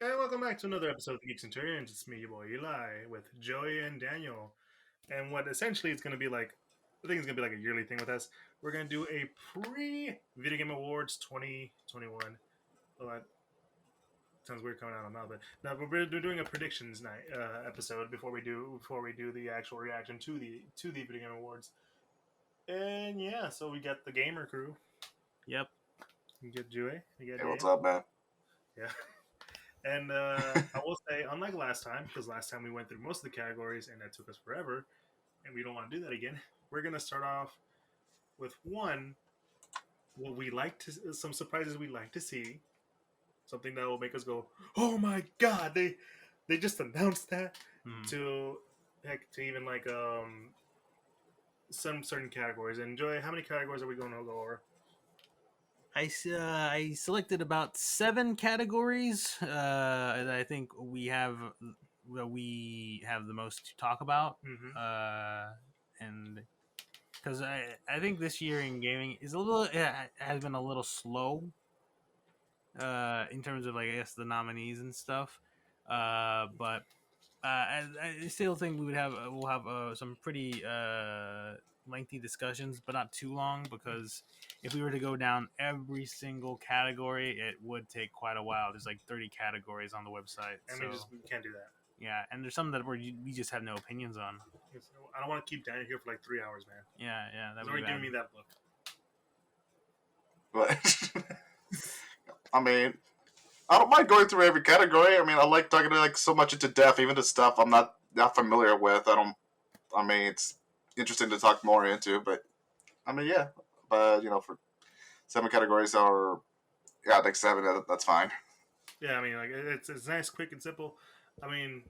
And welcome back to another episode of the Geek Centurions. It's me, your boy Eli, with Joey and Daniel. And what essentially it's going to be like, I think it's going to be like a yearly thing with us. We're going to do a pre-Video Game Awards 2021. Well, that sounds weird coming out of my mouth, but no, we're doing a predictions night episode before we do the actual reaction to the Video Game Awards. And yeah, so we got the gamer crew. Yep. You get Joey, you got Hey, what's Dan. up, man? Yeah. And I will say, unlike last time, because last time we went through most of the categories and that took us forever, and we don't want to do that again, we're going to start off with one, what we like to, some surprises we like to see, something that will make us go, oh my god, they just announced that, to heck, to even like some certain categories. And Joy, how many categories are we going to go over? I selected about 7 categories that I think we have the most to talk about. And because I think this year in gaming is has been a little slow in terms of, like, I guess, the nominees and stuff. But I still think we'll have some pretty lengthy discussions, but not too long, because if we were to go down every single category, it would take quite a while. There's like 30 categories on the website. I mean, we can't do that. Yeah, and there's some that we just have no opinions on. I don't want to keep Daniel here for like 3 hours, man. Yeah, He's already giving me that look. But I mean, I don't mind going through every category. I mean, I like talking to so much into depth, even the stuff I'm not that familiar with. I mean, it's interesting to talk more into. But I mean, yeah. But for 7 categories or yeah, like 7, that's fine. Yeah, I mean, like it's nice, quick, and simple. I mean,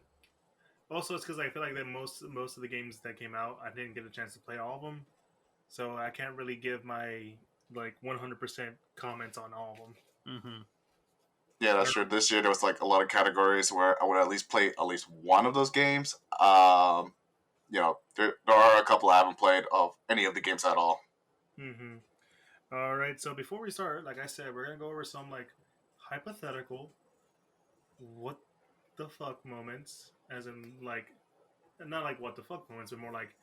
also it's because I feel like that most of the games that came out, I didn't get a chance to play all of them, so I can't really give my like 100% comments on all of them. Mm-hmm. Yeah, that's true. This year there was like a lot of categories where I would at least play at least one of those games. There are a couple I haven't played of any of the games at all. Mm-hmm. All right, so before we start, like I said, we're gonna go over some like hypothetical, what the fuck moments, as in like not like what the fuck moments, but more like,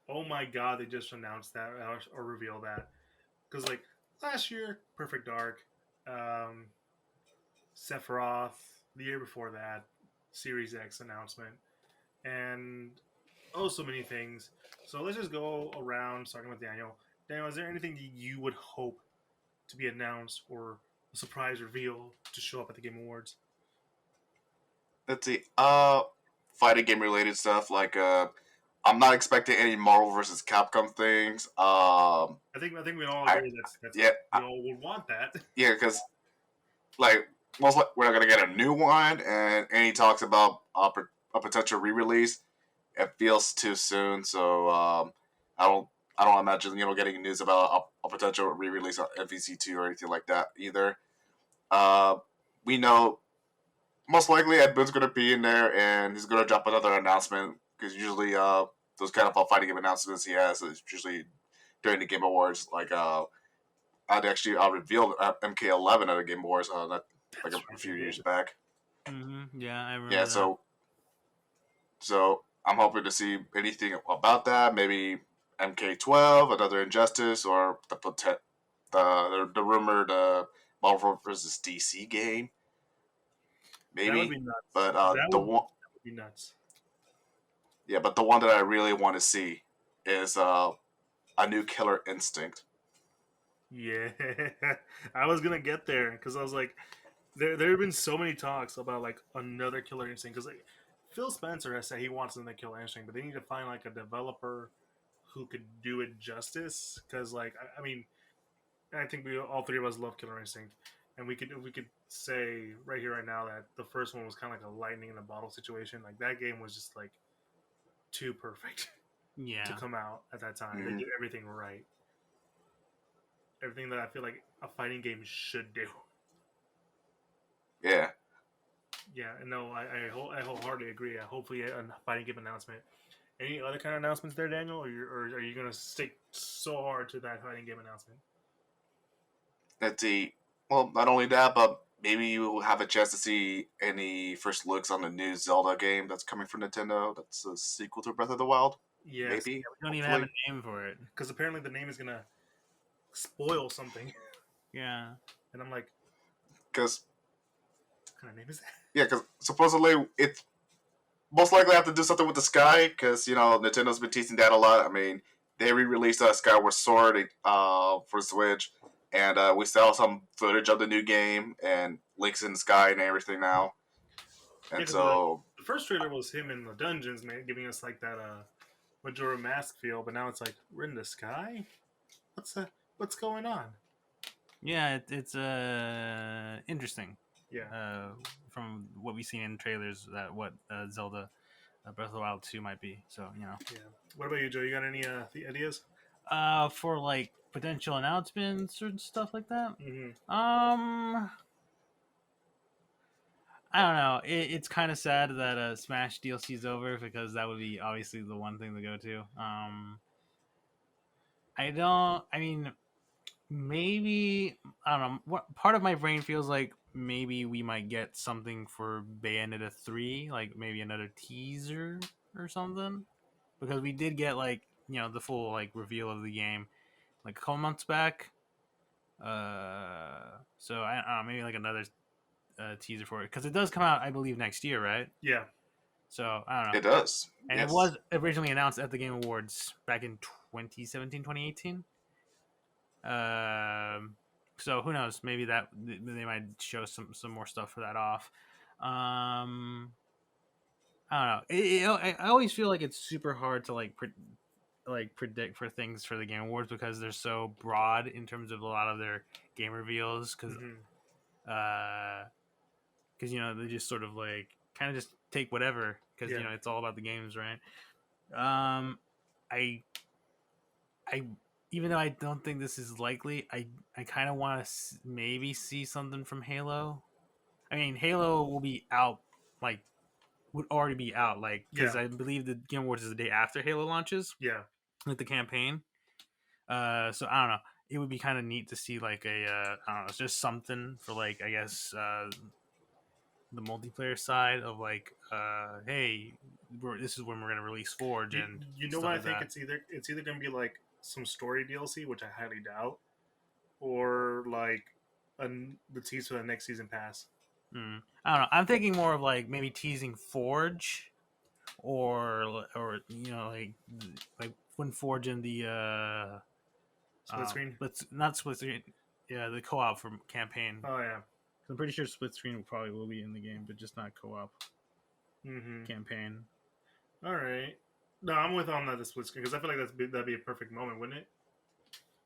oh my god, they just announced that or revealed that. Because like last year, Perfect Dark, um, Sephiroth, the year before that, Series X announcement, and oh, so many things. So let's just go around starting with Daniel. Daniel, is there anything that you would hope to be announced or a surprise reveal to show up at the Game Awards? Let's see. Fighting game related stuff like I'm not expecting any Marvel versus Capcom things. I think we all agree that's yeah, we all would want that. yeah, because like we're not gonna get a new one, and any talks about a potential re-release, it feels too soon. So I don't I don't imagine getting news about a potential re-release on MVC2 or anything like that either. Uh, we know most likely Ed Boon's gonna be in there, and he's gonna drop another announcement because usually those kind of fighting game announcements he has is usually during the Game Awards. Like I revealed MK11 at the Game Awards like a few years back. Mm-hmm. Yeah, I remember. Yeah, that. so I'm hoping to see anything about that. Maybe MK12, another Injustice, or the rumored Marvel versus DC game. Maybe, That would be nuts. but That would be nuts. yeah, but the one that I really want to see is a new Killer Instinct. Yeah, I was gonna get there because I was like, there have been so many talks about like another Killer Instinct because like Phil Spencer has said he wants another Killer Instinct, but they need to find like a developer who could do it justice. Because like I mean, I think we all three of us love Killer Instinct, and we could say right here right now that the first one was kind of like a lightning in a bottle situation. Like that game was just like too perfect Yeah. to come out at that time. Mm-hmm. They did everything right, everything that I feel like a fighting game should do. Yeah. Yeah, no, I wholeheartedly agree. Hopefully, a fighting game announcement. Any other kind of announcements there, Daniel, or are you gonna stick so hard to that fighting game announcement? Let's see. Well, not only that, but maybe you will have a chance to see any first looks on the new Zelda game that's coming from Nintendo. That's a sequel to Breath of the Wild. Yes, Maybe, We don't even have hopefully, a name for it. because apparently the name is gonna spoil something, Yeah. and I'm like, because what kind of name is that? yeah, because supposedly it's most likely have to do something with the sky because Nintendo's been teasing that a lot. I mean, they re-released Skyward Sword for Switch, and we saw some footage of the new game and links in the sky and everything now. Yeah, And because so, the first trailer was him in the dungeons, man, giving us like that Majora Mask feel, but now it's like we're in the sky. What's going on? Yeah, it's interesting. Yeah, From what we've seen in trailers, that what Zelda Breath of the Wild 2 might be. So yeah. What about you, Joe? You got any ideas? for like potential announcements or stuff like that. Mm-hmm. I don't know. It's kind of sad that Smash DLC is over because that would be obviously the one thing to go to. I don't. I mean, maybe I don't know. What part of my brain feels like maybe we might get something for Bayonetta 3, like maybe another teaser or something, because we did get like the full like reveal of the game like a couple months back. So I don't know, maybe like another teaser for it because it does come out, I believe, next year, right? Yeah, So I don't know. it does. And it Yes. was originally announced at the Game Awards back in 2017, 2018. So who knows? Maybe that they might show some more stuff for that off. I don't know. I always feel like it's super hard to like predict for things for the Game Awards because they're so broad in terms of a lot of their game reveals. mm-hmm. Because they just sort of like kind of just take whatever because Yeah. it's all about the games, right? Um, I I even though I don't think this is likely, I kind of want to maybe see something from Halo. I mean, Halo will be out like would already be out like because Yeah, I believe the Game Awards is the day after Halo launches, yeah. like the campaign. So I don't know. It would be kind of neat to see like a I don't know, it's just something for like I guess the multiplayer side of like hey, this is when we're gonna release Forge You, and you know stuff what I like think that. it's either gonna be like some story DLC, which I highly doubt, or like the tease for the next season pass. I don't know. I'm thinking more of like maybe teasing Forge, or like when Forge in the Split screen. let's not split screen, yeah, the co-op for campaign. Oh yeah. I'm pretty sure split screen probably will be in the game, but just not co-op Mm-hmm. campaign. All right. No, I'm with on that the split screen because I feel like that'd be a perfect moment, wouldn't it?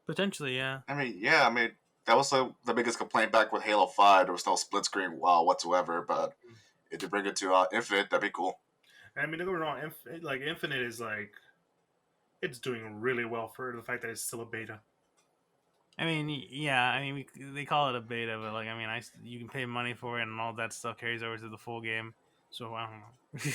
Potentially, yeah. I mean, yeah, I mean, that was the biggest complaint back with Halo 5. There was no split screen whatsoever, but if they bring it to Infinite, that'd be cool. I mean, don't get me wrong. Like Infinite is like it's doing really well for the fact that it's still a beta. I mean, yeah. I mean, they call it a beta, but like, I mean, you can pay money for it, and all that stuff carries over to the full game. So I don't know.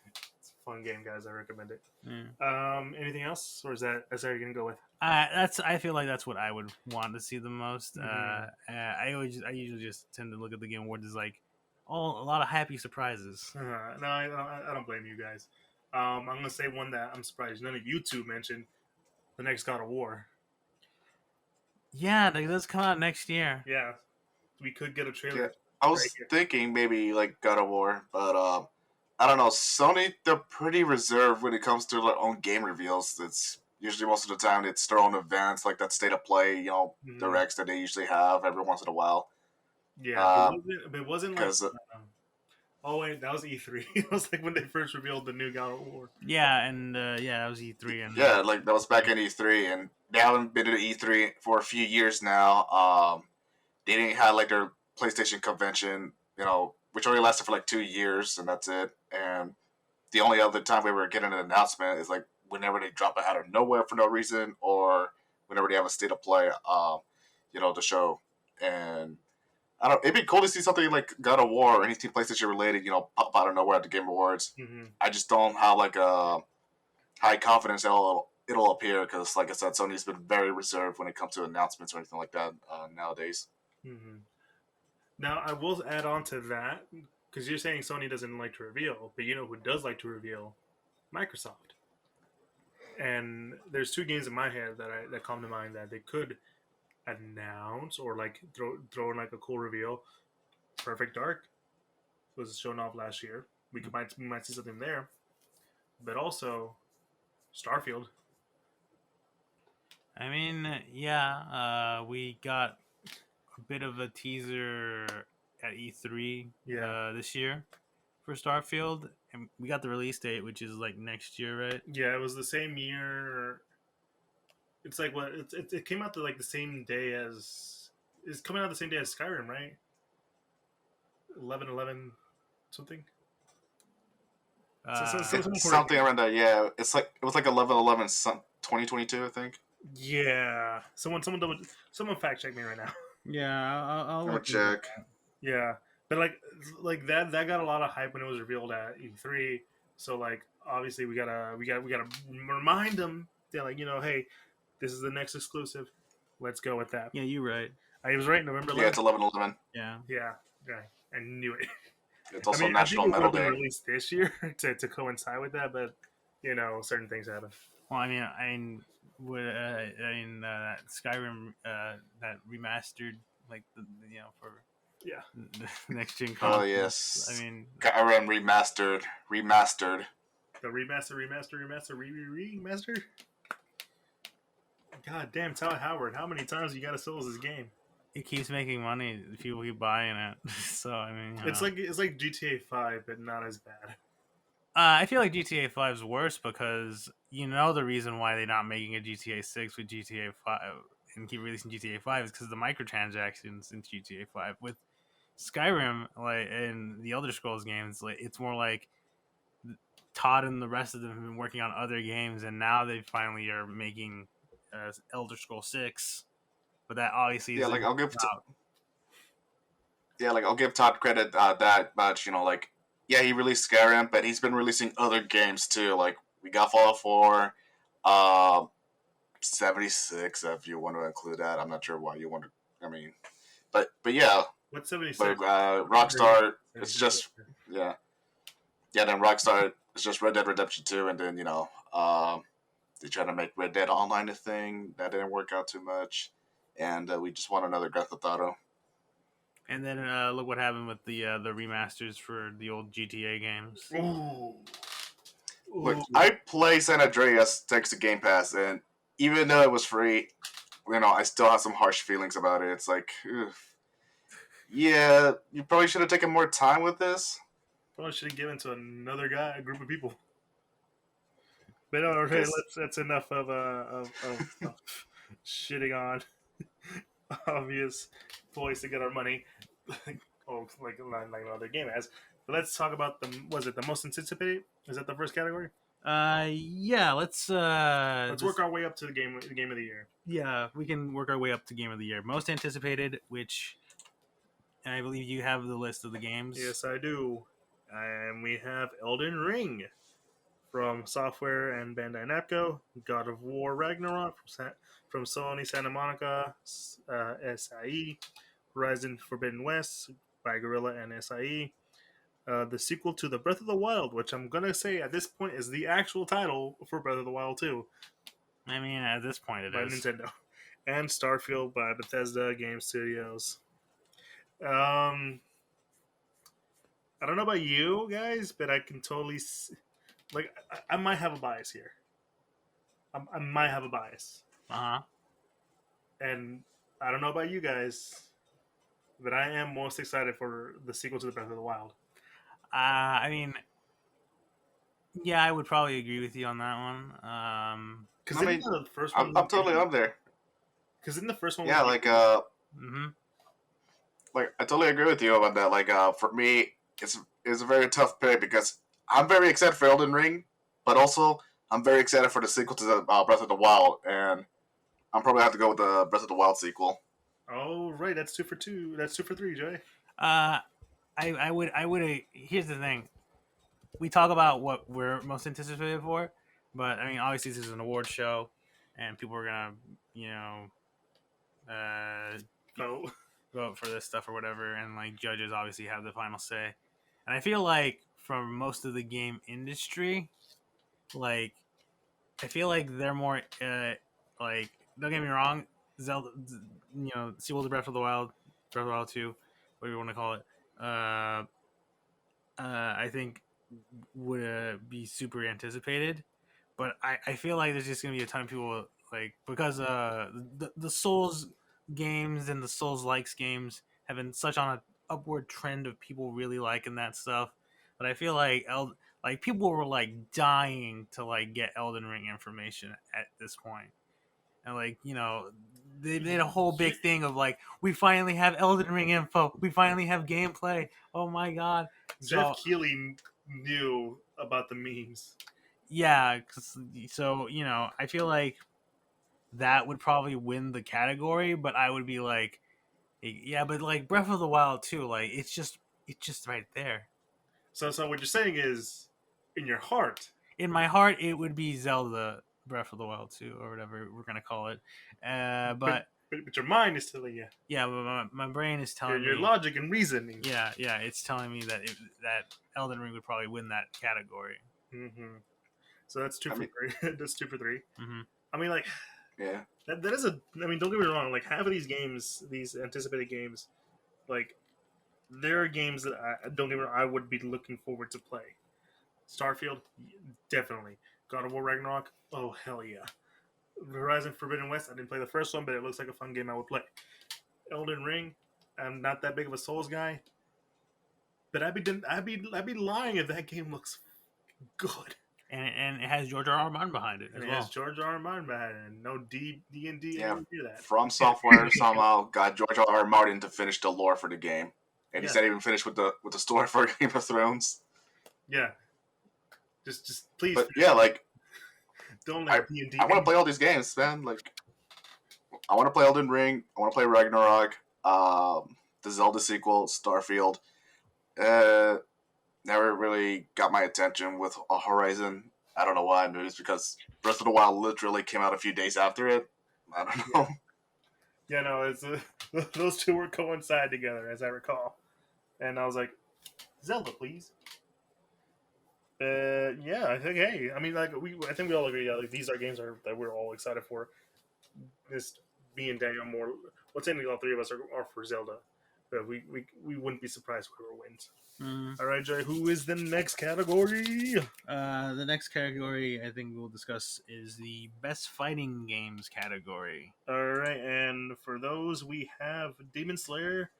It's a fun game, guys. I recommend it. Yeah. Anything else, or that's how you're gonna go with? I feel like that's what I would want to see the most. Mhm. I usually just tend to look at the Game Awards as like, oh, a lot of happy surprises. No, I don't blame you guys. I'm gonna say one that I'm surprised none of you two mentioned. The next God of War. Yeah, that does come out next year. Yeah, we could get a Yeah, trailer I right was here. thinking maybe like God of War, but I don't know. Sony, they're pretty reserved when it comes to their own game reveals. It's usually most of the time it's their own events, like that state of play, Mhm. directs that they usually have every once in a while. Yeah, Um, but it wasn't like. because Oh wait, that was E3. It was like when they first revealed the new God of War. Yeah, and yeah, that was E3, and yeah, like that was back in E3, and they haven't been to E3 for a few years now. They didn't have like their PlayStation convention, which only lasted for like 2 years, and that's it. And the only other time we were getting an announcement is like whenever they drop it out of nowhere for no reason, or whenever they have a state of play, the show. And I don't. It'd be cool to see something like God of War or anything PlayStation related, pop out of nowhere at the Game Awards. Mm-hmm. I just don't have like a high confidence that it'll appear because, like I said, Sony's been very reserved when it comes to announcements or anything like that nowadays. Mm-hmm. Now I will add on to that because you're saying Sony doesn't like to reveal, but you know who does like to reveal? Microsoft. And there's two games in my head that come to mind that they could announce or like throw in like a cool reveal. Perfect Dark was shown off last year. We might see something there, but also Starfield. I mean, yeah, we got a bit of a teaser at E3 Yeah, this year for Starfield, and we got the release date, which is like next year, right? yeah, it was the same year. It's like what it came out like the same day as it's coming out the same day as Skyrim, right? 11/11 something. Uh, It's something around that. Yeah, it's like it was like 11/11 2022, I think. Yeah, someone fact check me right now. yeah, I'll Let me look into check. that. Yeah, but like that got a lot of hype when it was revealed at E3. So like obviously we gotta remind them that like hey, this is the next exclusive. Let's go with that. Yeah, you're right. I was right, November Yeah, 11th. it's 11/11. Yeah. Yeah, yeah, I knew it. It's I also mean, I think National it would Metal have been Day. released this year to coincide with that, but certain things happen. Well, that Skyrim that remastered like for Yeah, the next gen Oh consoles. yes, I mean, Skyrim remastered. the remaster. God damn, Todd Howard, how many times you gotta sell this game? it keeps making money. People keep buying it. So I mean, It's like GTA 5, but not as bad. I feel like GTA 5 is worse because the reason why they're not making a GTA 6 with GTA 5 and keep releasing GTA 5 is because of the microtransactions in GTA 5. With Skyrim, like and the Elder Scrolls games, like it's more like Todd and the rest of them have been working on other games, and now they finally are making Elder Scrolls 6. But that obviously Yeah, is a like different route. I'll give Todd credit that much. Like he released Skyrim, but he's been releasing other games too. Like we got Fallout 4, 76 if you want to include that. I'm not sure why you want to. I mean, but yeah, What's but 76? Rockstar, it's just yeah. Then Rockstar is just Red Dead Redemption 2, and then they try to make Red Dead Online a thing that didn't work out too much, and we just want another Grand Theft Auto. And then look what happened with the remasters for the old GTA games. Ooh. Look, Ooh. I play San Andreas thanks to Game Pass, and even though it was free, I still have some harsh feelings about it. It's like, ugh. Yeah, you probably should have taken more time with this. Probably should have given to another guy, a group of people. But no, okay, Because that's enough of shitting on obvious ploys to get our money. Oh, like another game has. But let's talk about the most anticipated? Is that the first category? Yeah, let's work our way up to the game of the year. Yeah, we can work our way up to game of the year. Most anticipated, which I believe you have the list of the games. Yes, I do. And we have Elden Ring from Software and Bandai Namco, God of War Ragnarok from Sony Santa Monica, SIE, Horizon Forbidden West by Guerrilla and SIE, the sequel to The Breath of the Wild, which I'm going to say at this point is the actual title for Breath of the Wild 2. I mean, at this point it by is. Nintendo. And Starfield by Bethesda Game Studios. I don't know about you guys, but I can totally I might have a bias here. I might have a bias, and I don't know about you guys, but I am most excited for the sequel to the Breath of the Wild. I mean, yeah, I would probably agree with you on that one. Because the first one, I'm totally up there. Because in the first one, yeah, like I totally agree with you about that. Like, for me, it's a very tough pick because I'm very excited for Elden Ring, but also I'm very excited for the sequel to the Breath of the Wild, and I'm probably have to go with the Breath of the Wild sequel. Oh right, that's 2 for 2. That's 2 for 3, Joey. I would. Here's the thing: we talk about what we're most anticipated for, but I mean, obviously, this is an award show, and people are gonna, vote. vote for this stuff or whatever, and like judges obviously have the final say. And I feel like for most of the game industry, like I feel like they're more like don't get me wrong, Zelda, sequel to Breath of the Wild, Breath of the Wild 2, whatever you want to call it. I think would be super anticipated, but I feel like there's just gonna be a ton of people like because the Souls games and the Souls likes games have been such on an upward trend of people really liking that stuff. But I feel like like people were like dying to like get Elden Ring information at this point, and like they made a whole big thing of like we finally have Elden Ring info, we finally have gameplay. Oh my god! Jeff So Keighley knew about the memes. yeah, so I feel like that would probably win the category, but I would be like, yeah, but like Breath of the Wild too, like it's just right there. So what you're saying is, in your heart, In my heart, it would be Zelda Breath of the Wild 2 or whatever we're gonna call it. But but your mind is telling you. yeah, but my brain is telling Your me logic and reasoning. yeah, it's telling me that that Elden Ring would probably win that category. Mm-hmm. So that's two for three. That's 2 for 3. Mm-hmm. I mean, like, Yeah. that is a. I mean, don't get me wrong. Like, half of these games, these anticipated games, like, there are games that don't get me wrong, I would be looking forward to play. Starfield, definitely. God of War Ragnarok, oh hell yeah. Horizon Forbidden West, I didn't play the first one, but it looks like a fun game I would play. Elden Ring, I'm not that big of a Souls guy, but I'd be lying if that game looks good. And it has George R. R. Martin behind it as And it well. has George R. R. Martin behind it, and no D&D. Yeah, do that. From Software somehow got George R. R. Martin to finish the lore for the game, and he's not even finished with the story for Game of Thrones. Yeah, just please. But yeah, like don't let D&D. I want to play all these games, man. Like I want to play Elden Ring. I want to play Ragnarok. The Zelda sequel, Starfield. Never really got my attention with Horizon. I don't know why. Maybe it's because Breath of the Wild literally came out a few days after it. I don't know. Yeah, no, it's those two were coincide together, as I recall. And I was like, Zelda, please. Yeah, I think. Hey, I mean, like I think we all agree. Yeah, like these are games that we're all excited for. Just me and Daniel more. What's in all three of us are for Zelda. But we wouldn't be surprised whoever wins. All right, Jay. Who is the next category? The next category I think we'll discuss is the best fighting games category. All right, and for those we have Demon Slayer,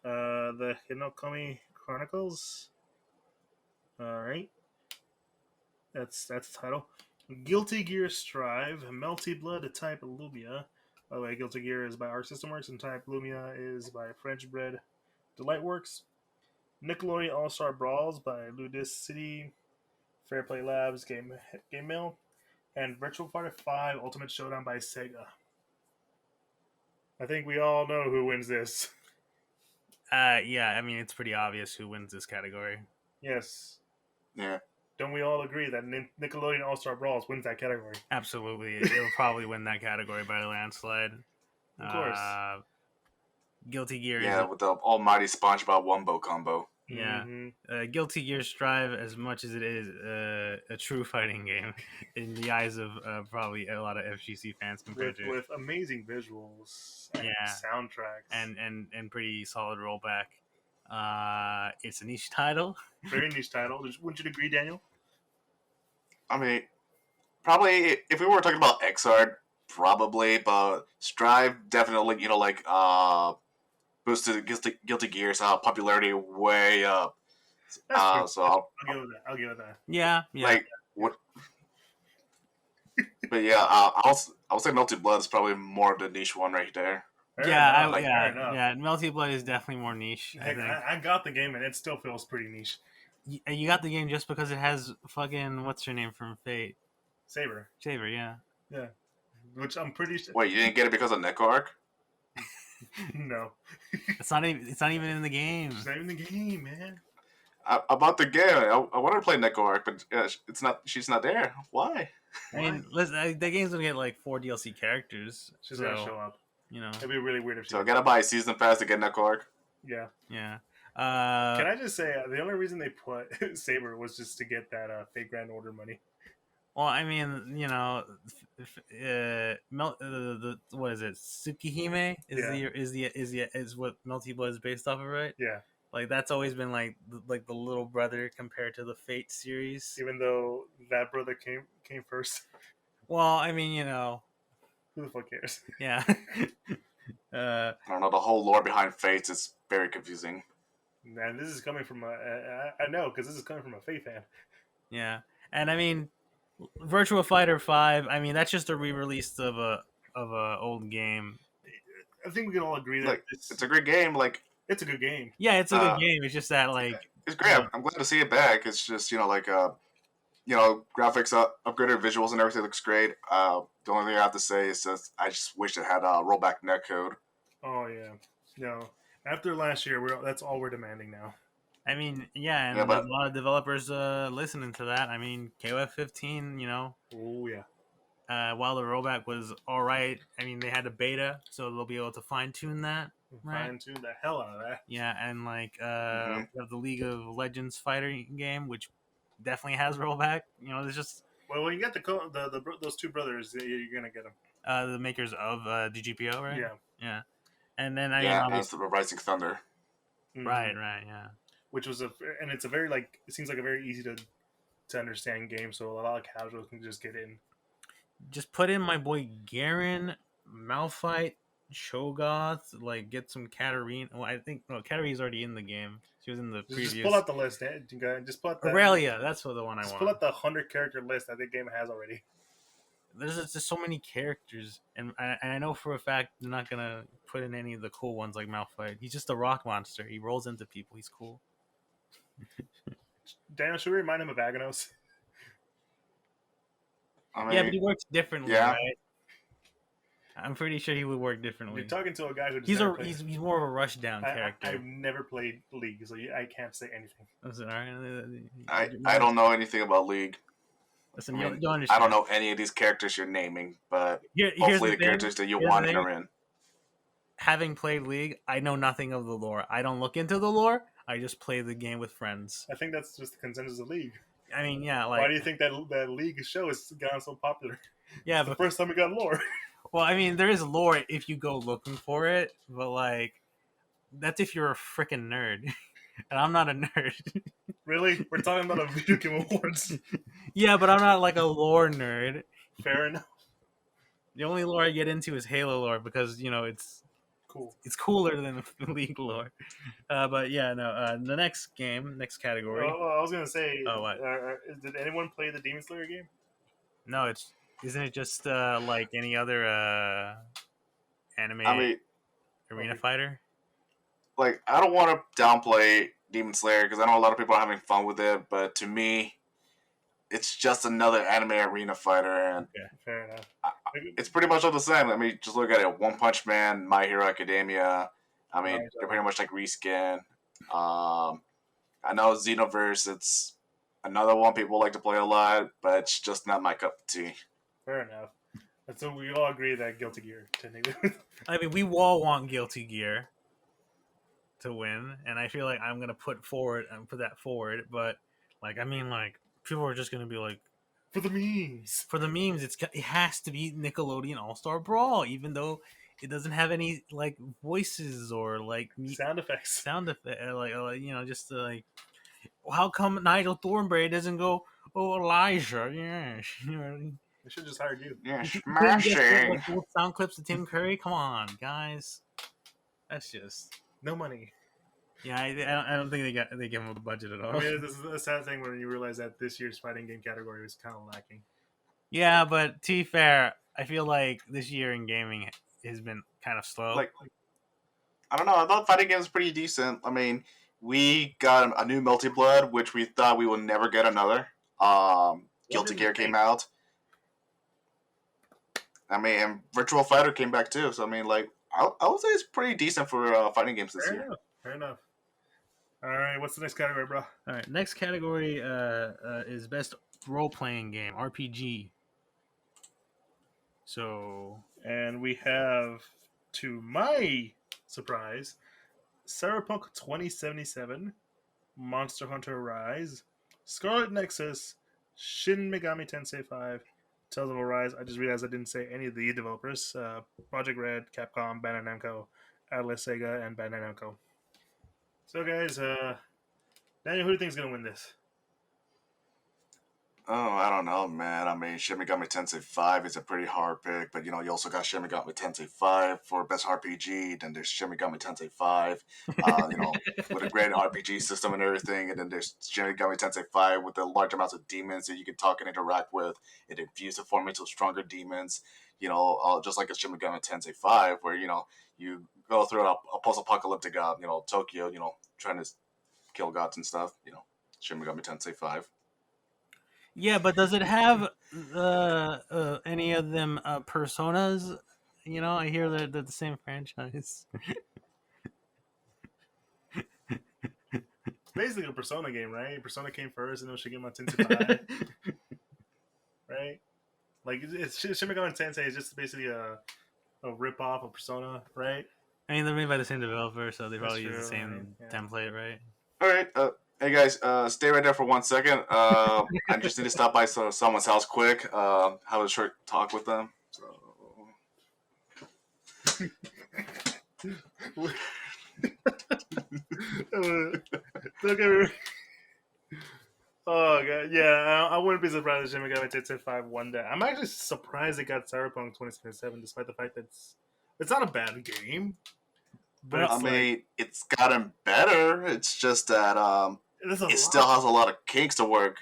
the Hinokami Chronicles. All right, that's the title. Guilty Gear Strive, Melty Blood, Type Lumia. By the way, Guilty Gear is by Arc System Works, and Type Lumia is by French Bread Delightworks. Nickelodeon All-Star Brawls by Ludicity, Fair Play Labs, Game Mail, and Virtual Fighter 5 Ultimate Showdown by Sega. I think we all know who wins this. Yeah, I mean it's pretty obvious who wins this category. Yes. Yeah. Don't we all agree that Nickelodeon All-Star Brawls wins that category? Absolutely, it'll probably win that category by a landslide. Of course. Guilty Gear. Yeah, with the almighty SpongeBob Wumbo combo. Yeah. Mm-hmm. Guilty Gear Strive, as much as it is a true fighting game, in the eyes of probably a lot of FGC fans compared to with amazing visuals, and soundtracks, and pretty solid rollback. It's a niche title. Very niche title. Wouldn't you agree, Daniel? I mean, probably if we were talking about XR, probably, but Strive definitely, boosted Guilty Gear's popularity way up. So I'll give it that. Yeah. Like what? But yeah, I'll say Melted Blood is probably more of the niche one right there. Fair enough. Melty Blood is definitely more niche. Heck, I got the game and it still feels pretty niche. You got the game just because it has fucking what's her name from Fate? Saber, yeah. Yeah. Which I'm pretty sure. Wait, you didn't get it because of Necroarch? No. It's not even in the game. It's not even in the game, man. About the game, I wanted to play Necroarch, but it's not. She's not there. Why? I mean, listen, the game's gonna get like 4 DLC characters. She's gonna show up. You know. It'd be really weird if she So I did. gotta buy a season pass to get Netco arc. Yeah. Yeah. Can I just say the only reason they put Saber was just to get that fake Grand Order money. Well, I mean, you know, what is it? Tsukihime Yeah. is what Melty Blood is based off of, right? Yeah. Like that's always been like the little brother compared to the Fate series. Even though that brother came first, Well, I mean, you know, who the fuck cares? yeah. I don't know, the whole lore behind Fates is very confusing. Man, this is coming from I know because this is coming from a Faith fan. Yeah, and I mean, Virtua Fighter 5. I mean, that's just a re-release of a old game. I think we can all agree that Like, it's a great game. Like, it's a good game. Yeah, it's a good game. It's just that like it's great. I'm glad to see it back. It's just graphics upgraded, visuals and everything looks great. The only thing I have to say is that I just wish it had rollback netcode. Oh yeah, no. After last year, that's all we're demanding now. I mean, yeah, and Yeah, there's but- a lot of developers listening to that. I mean, KOF 15, you know, Oh yeah. while the rollback was all right, I mean, they had a beta, so they'll be able to fine tune that. Right. Fine tune the hell out of that. Yeah, and like Mhm. we have the League of Legends fighting game, which definitely has rollback. You know, there's just Well, when you get those two brothers, you're gonna get them. the makers of DGPO, right? Yeah. Yeah, and then I mean, Yeah, and obviously, the Rising Thunder. Mhm. right, yeah. Which was it's a very like it seems like a very easy to understand game, so a lot of casuals can just get in. Just put in my boy Garen, Malphite, Cho'Gath, like get some Katarina. Well, I think no, Katarina's already in the game. She was in the previous. Just pull out the list, eh? Just pull out the Aurelia, that's what the one I Just want. pull out the 100 character list that the game has already. There's just so many characters, and I know for a fact they're not gonna put in any of the cool ones like Malphite. He's just a rock monster. He rolls into people. He's cool. Daniel, should we remind him of Aghanos? I mean, Yeah, but he works differently, yeah. right? I'm pretty sure he would work differently. You're talking to a guy who just He's never a played. he's more of a rush down character. I've never played League, so I can't say anything. Listen, all right? I don't know anything about League. Listen, I mean, you'll understand. I don't know any of these characters you're naming, but Here's hopefully the the characters that you Here's want the thing. are in. Having played League, I know nothing of the lore. I don't look into the lore. I just play the game with friends. I think that's just the consensus of League. I mean, yeah, Why like do you think that League show has gotten so popular? yeah, The but first time we got lore. well, I mean, there is lore if you go looking for it, but like that's if you're a freaking nerd, and I'm not a nerd. Really? We're talking about a video game awards. Yeah, but I'm not like a lore nerd. Fair enough. The only lore I get into is Halo lore because you know it's Cool. cooler than the League lore. But yeah, no. The next category. I was gonna say. Oh, what? Did anyone play the Demon Slayer game? No, isn't it just like any other anime I mean, arena fighter? like, I don't want to downplay Demon Slayer because I know a lot of people are having fun with it, but to me, it's just another anime arena fighter, and Fair enough. it's pretty much all the same. I mean, just look at it: One Punch Man, My Hero Academia. I mean, Right. they're pretty much like reskin. I know Xenoverse. It's another one people like to play a lot, but it's just not my cup of tea. Fair enough. And so we all agree that Guilty Gear technically. I mean, we all want Guilty Gear to win, and I feel like I'm gonna put that forward. But like, I mean, like people are just gonna be like, For the memes. for the memes, it has to be Nickelodeon All Star Brawl, even though it doesn't have any like voices or like Sound effects. sound effect, you know, just like, how come Nigel Thornberry doesn't go, oh Elijah, yeah, you know, They should just hired you. Yeah, you couldn't get smashing. like, old sound clips of Tim Curry. Come on, guys, that's just No money. yeah. I don't think they give him the budget at all. I mean, this is a sad thing when you realize that this year's fighting game category was kind of lacking. Yeah, but to be fair, I feel like this year in gaming has been kind of slow. Like, I don't know. I thought fighting games was pretty decent. I mean, we got a new Melty Blood, which we thought we would never get another. Guilty did Gear you came think? out. I mean, and Virtual Fighter came back too. So I mean, like, I would say it's pretty decent for fighting games this Fair year. enough. Fair enough. All right, what's the next category, bro? All right, next category is best role playing game RPG. So And we have to my surprise, Cyberpunk 2077, Monster Hunter Rise, Scarlet Nexus, Shin Megami Tensei 5, Tales of Arise. I just realized I didn't say any of the developers. Project Red, Capcom, Bandai Namco, Atlas Sega, and Bandai Namco. So, guys, Daniel, who do you think is going to win this? Oh, I don't know, man. I mean, Shin Megami Tensei 5 is a pretty hard pick, but you also got Shin Megami Tensei 5 for best RPG. Then there's Shin Megami Tensei 5, with a great RPG system and everything. And then there's Shin Megami Tensei 5 with the large amounts of demons that you can talk and interact with. It infused to form into stronger demons. Just like a Shin Megami Tensei 5, where you go through a post-apocalyptic, Tokyo, trying to kill gods and stuff. Shin Megami Tensei 5. Yeah, but does it have any of them personas? I hear that they're the same franchise. It's basically a Persona game, right? Persona came first, and then Shin Megami Tensei 5, right? Like, Shin Megami Tensei is just basically a rip-off of Persona, right? I mean, they're made by the same developer, so they That's probably use true, the same right? Yeah. template, right? All right. Hey guys, stay right there for 1 second. I just need to stop by someone's house quick. Have a short talk with them. So. Look at me. Oh god, yeah, I wouldn't be surprised if Shin Megami Tensei 5 won that. I'm actually surprised it got Cyberpunk 2077, despite the fact that it's not a bad game, but I mean, it's gotten better. It's just that it still has a lot of kinks to work.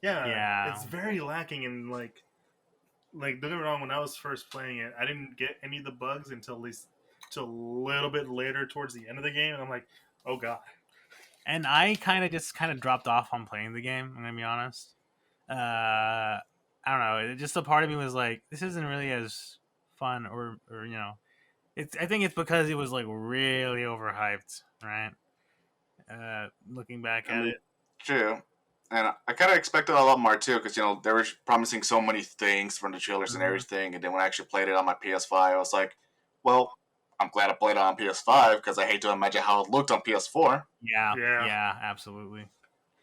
Yeah, it's very lacking in like don't get me wrong. When I was first playing it, I didn't get any of the bugs until a little bit later towards the end of the game, and I'm like, oh god. And I kind of dropped off on playing the game. I'm gonna be honest. I don't know. Just a part of me was like, this isn't really as fun, or it's. I think it's because it was like really overhyped, right? Looking back at it, true. And I kind of expected a lot more too, because they were promising so many things from the trailers and everything, and then when I actually played it on my PS5, I was like, well, I'm glad I played it on PS5 because I hate to imagine how it looked on PS4. Yeah, absolutely.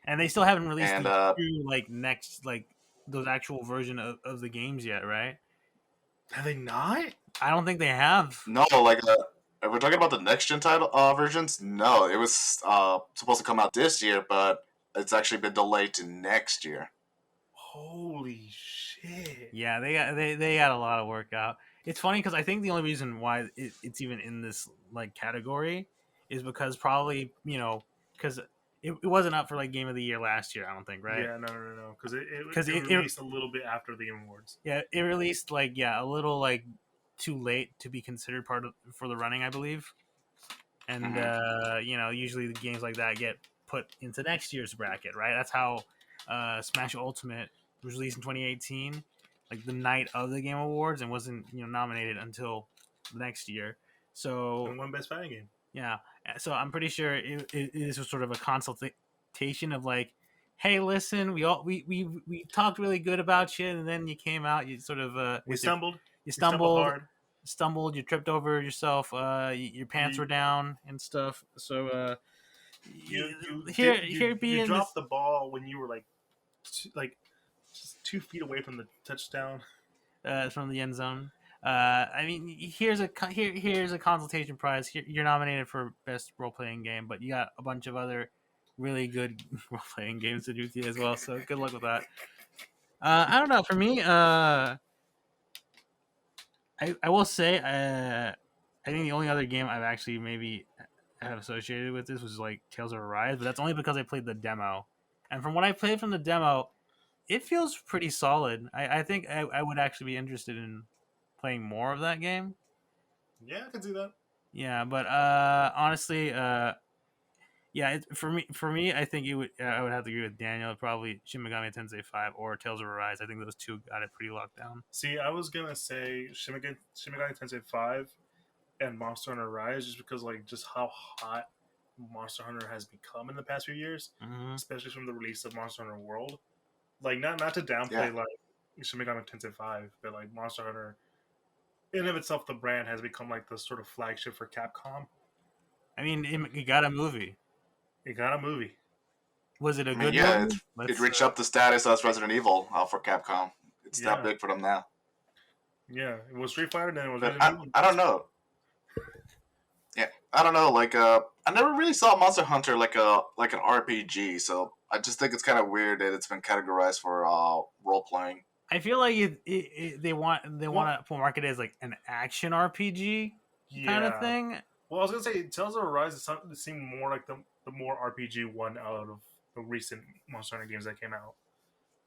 And they still haven't released the true next those actual version of the games yet, right? Have they not? I don't think they have. No, if we're talking about the next gen title versions, no, it was supposed to come out this year, but it's actually been delayed to next year. Holy shit! Yeah, they got a lot of work out. It's funny because I think the only reason why it's even in this category is because probably because it wasn't up for Game of the Year last year. I don't think, right? Yeah, no, because it released a little bit after the Game Awards. Yeah, it released a little too late to be considered for the running, I believe. And usually the games like that get put into next year's bracket, right? That's how Smash Ultimate was released in 2018, the night of the Game Awards, and wasn't nominated until the next year. So and won Best Fighting Game. Yeah, so I'm pretty sure it is sort of a consultation of hey, listen, we talked really good about you, and then you came out, you sort of we stumbled. You stumbled, you tripped over yourself, your pants were down and stuff. So you dropped the ball when you were just 2 feet away from the touchdown, from the end zone. I mean, here's a consultation prize. You're nominated for best role playing game, but you got a bunch of other really good role playing games to do to you as well. So good luck with that. I don't know. For me, I will say, I think the only other game I've actually maybe have associated with this was Tales of Arise, but that's only because I played the demo. And from what I played from the demo, it feels pretty solid. I think I would actually be interested in playing more of that game. Yeah, I can see that. Yeah, but honestly, for me, I think I would have to agree with Daniel. Probably Shin Megami Tensei 5 or Tales of Arise. I think those two got it pretty locked down. See, I was gonna say Shin Megami Tensei 5 and Monster Hunter Rise, just because just how hot Monster Hunter has become in the past few years, especially from the release of Monster Hunter World. Not to downplay Shin Megami Tensei 5, but Monster Hunter, in of itself, the brand has become like the sort of flagship for Capcom. I mean, it got a movie. It got a movie. Was it a I mean, good yeah, movie? it Let's. reached up the status as Resident Evil for Capcom. It's that Yeah, big for them now. yeah. It was Street Fighter, then it was But Resident Evil. I don't know. Yeah, I don't know. Like, I never really saw Monster Hunter like an RPG. So I just think it's kind of weird that it's been categorized for role playing. I feel like they want Well, to market it as like an action RPG kind of yeah. thing. Well, I was gonna say Tales of Arise it seemed more like the more RPG one out of the recent Monster Hunter games that came out.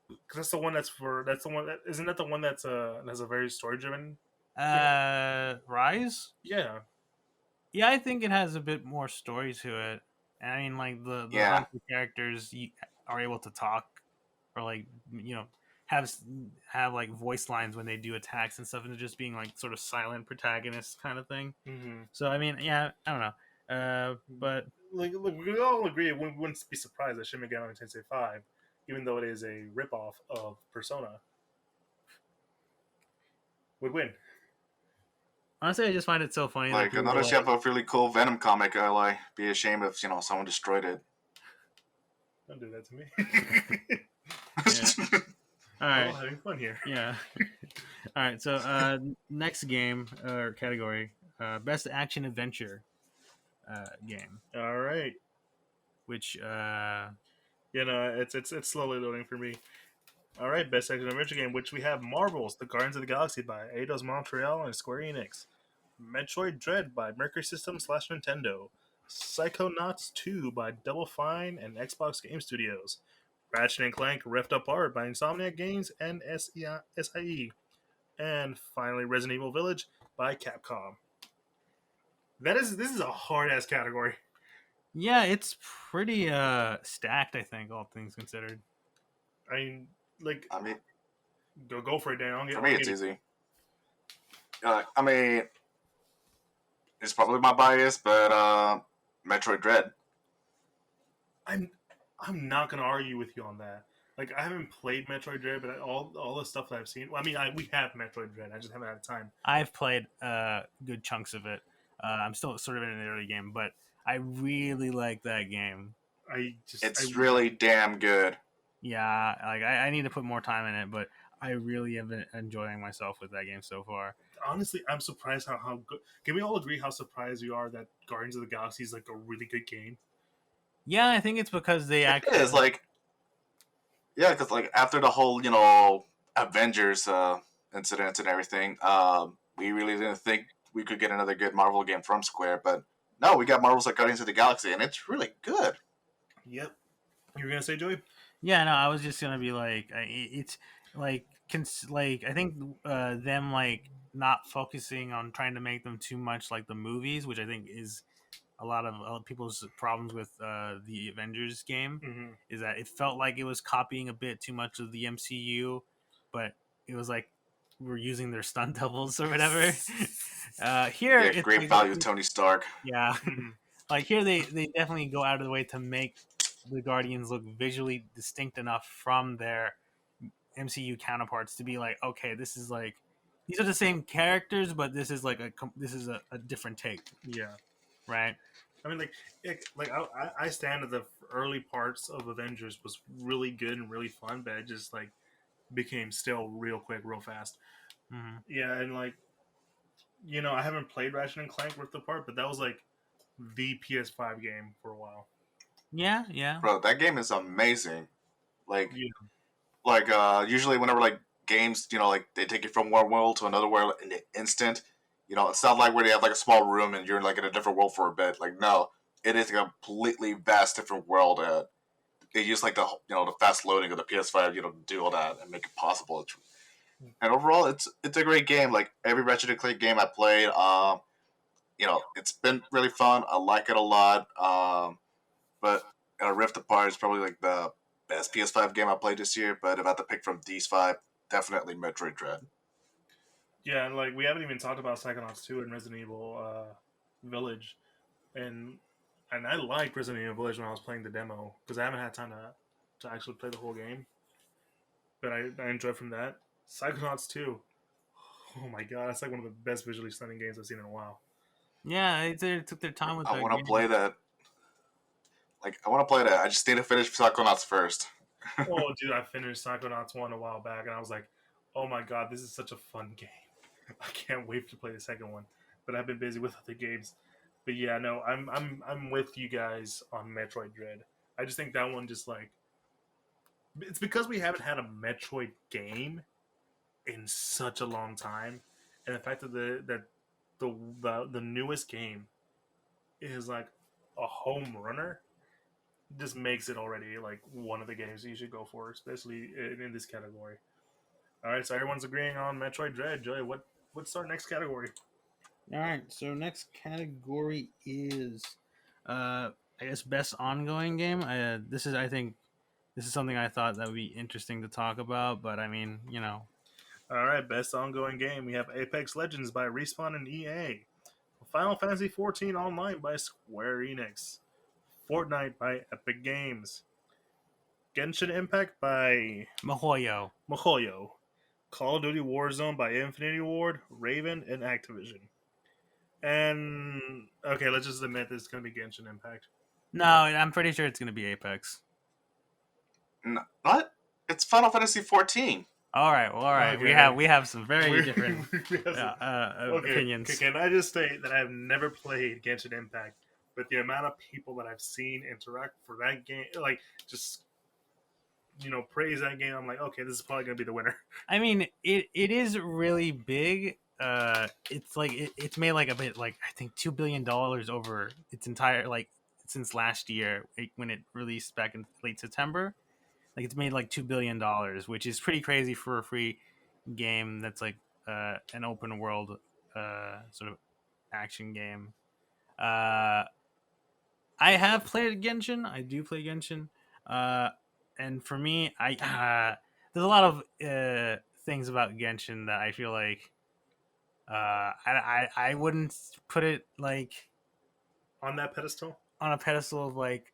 Because that's the one that isn't that the one that's has a very story driven. Rise. Yeah. Yeah, I think it has a bit more story to it. And I mean, like the Yeah, hunter characters are able to talk or like have have like voice lines when they do attacks and stuff, and just being like sort of silent protagonists kind of thing. Mm-hmm. So I mean, yeah, I don't know, but Like, look, we all agree we wouldn't be surprised that Shin Megami Tensei 5, even though it is a ripoff of Persona, would win. honestly, I just find it so funny that like I people are noticed you like, have a really cool Venom comic. I like be ashamed if someone destroyed it. Don't do that to me. yeah. All We're right, all having fun here. yeah. All right, so next game or category, best action adventure game, All right. which It's slowly loading for me. All right, best action adventure game, which we have Marvel's The Guardians of the Galaxy by Eidos Montreal and Square Enix, Metroid Dread by Mercury Systems / Nintendo, Psychonauts 2 by Double Fine and Xbox Game Studios, Ratchet and Clank Rift Apart by Insomniac Games and SIE, and finally Resident Evil Village by Capcom. This is a hard ass category. yeah, it's pretty stacked. I think all things considered. I mean, like, I mean, go for it, Dan. for me, it's easy. I mean, it's probably my bias, but Metroid Dread. I'm I'm not gonna argue with you on that. Like, I haven't played Metroid Dread, but all the stuff that I've seen. Well, I mean, we have Metroid Dread. I just haven't had time. I've played good chunks of it. I'm still sort of in the early game, but I really like that game. It's really damn good. Yeah, like I need to put more time in it, but I really have been enjoying myself with that game so far. Honestly, I'm surprised how good. Can we all agree how surprised we are that Guardians of the Galaxy is like a really good game? Yeah, I think it's because they It actually is like, yeah, because like after the whole Avengers incident and everything, we really didn't think we could get another good Marvel game from Square, but no, we got Marvel's like Guardians of the Galaxy, and it's really good. Yep. You were gonna say, Joey? Yeah, no, I was just gonna be like, it's like, like I think them like not focusing on trying to make them too much like the movies, which I think is a lot of people's problems with the Avengers game, Mm-hmm. is that it felt like it was copying a bit too much of the MCU, but it was like we're using their stunt doubles or whatever. Here, Yeah, it's great like, value, Tony Stark. yeah, Mm-hmm. like here they definitely go out of the way to make the Guardians look visually distinct enough from their MCU counterparts to be like, okay, this is like these are the same characters, but this is like a different take, Yeah. right? I mean, I stand at the early parts of Avengers was really good and really fun, but it just like became still real quick, real fast. Mm-hmm. Yeah, and like I haven't played Ratchet and Clank Rift Apart, but that was like the PS5 game for a while. Yeah, yeah. Bro, that game is amazing. Like, Yeah. usually whenever like games, like they take you from one world to another world in the instant. It's not like where they have like a small room and you're like in a different world for a bit. Like, no, it is a completely vast different world. They use like the fast loading of the PS5, to do all that and make it possible. And overall, it's a great game. Like every Ratchet and Clank game I played, it's been really fun. I like it a lot. But Rift Apart is probably like the best PS5 game I played this year. But if I had to pick from these five, definitely Metroid Dread. Yeah, and like we haven't even talked about Psychonauts 2 and Resident Evil Village, and I liked Resident Evil Village when I was playing the demo because I haven't had time to actually play the whole game, but I enjoyed from that. Psychonauts 2, Oh my god, that's like one of the best visually stunning games I've seen in a while. Yeah, they took their time with I that want to game. play that. I want to play that. I just need to finish Psychonauts first. Oh, dude, I finished Psychonauts 1 a while back, and I was like, oh my god, this is such a fun game. I can't wait to play the second one. But I've been busy with other games. But yeah, no, I'm with you guys on Metroid Dread. I just think that one just like it's because we haven't had a Metroid game in such a long time, and the fact that the newest game is like a home runner just makes it already like one of the games you should go for, especially in this category. All right, so everyone's agreeing on Metroid Dread. Joy, what's our next category? All right, so next category is, I guess, best ongoing game. I think, this is something I thought that would be interesting to talk about. But I mean, All right, best ongoing game. We have Apex Legends by Respawn and EA, Final Fantasy XIV Online by Square Enix, Fortnite by Epic Games, Genshin Impact by Mihoyo. MiHoYo, Call of Duty Warzone by Infinity Ward, Raven, and Activision. And okay, let's just admit this is going to be Genshin Impact. No, I'm pretty sure it's gonna be Apex. What? It's Final Fantasy 14. All right, well, all right. Okay. We have some very We're- different we have some- okay, opinions. can I just state that I've never played Genshin Impact, but the amount of people that I've seen interact for that game, like just praise that game, I'm like, okay, this is probably gonna be the winner. I mean, it is really big. It's like it's made like a bit like I think $2 billion over its entire like since last year when it released back in late September. Like it's made like $2 billion, which is pretty crazy for a free game that's like an open world sort of action game. I have played Genshin. I do play Genshin, and for me, I there's a lot of things about Genshin that I feel like I wouldn't put it like On that pedestal, on a pedestal of like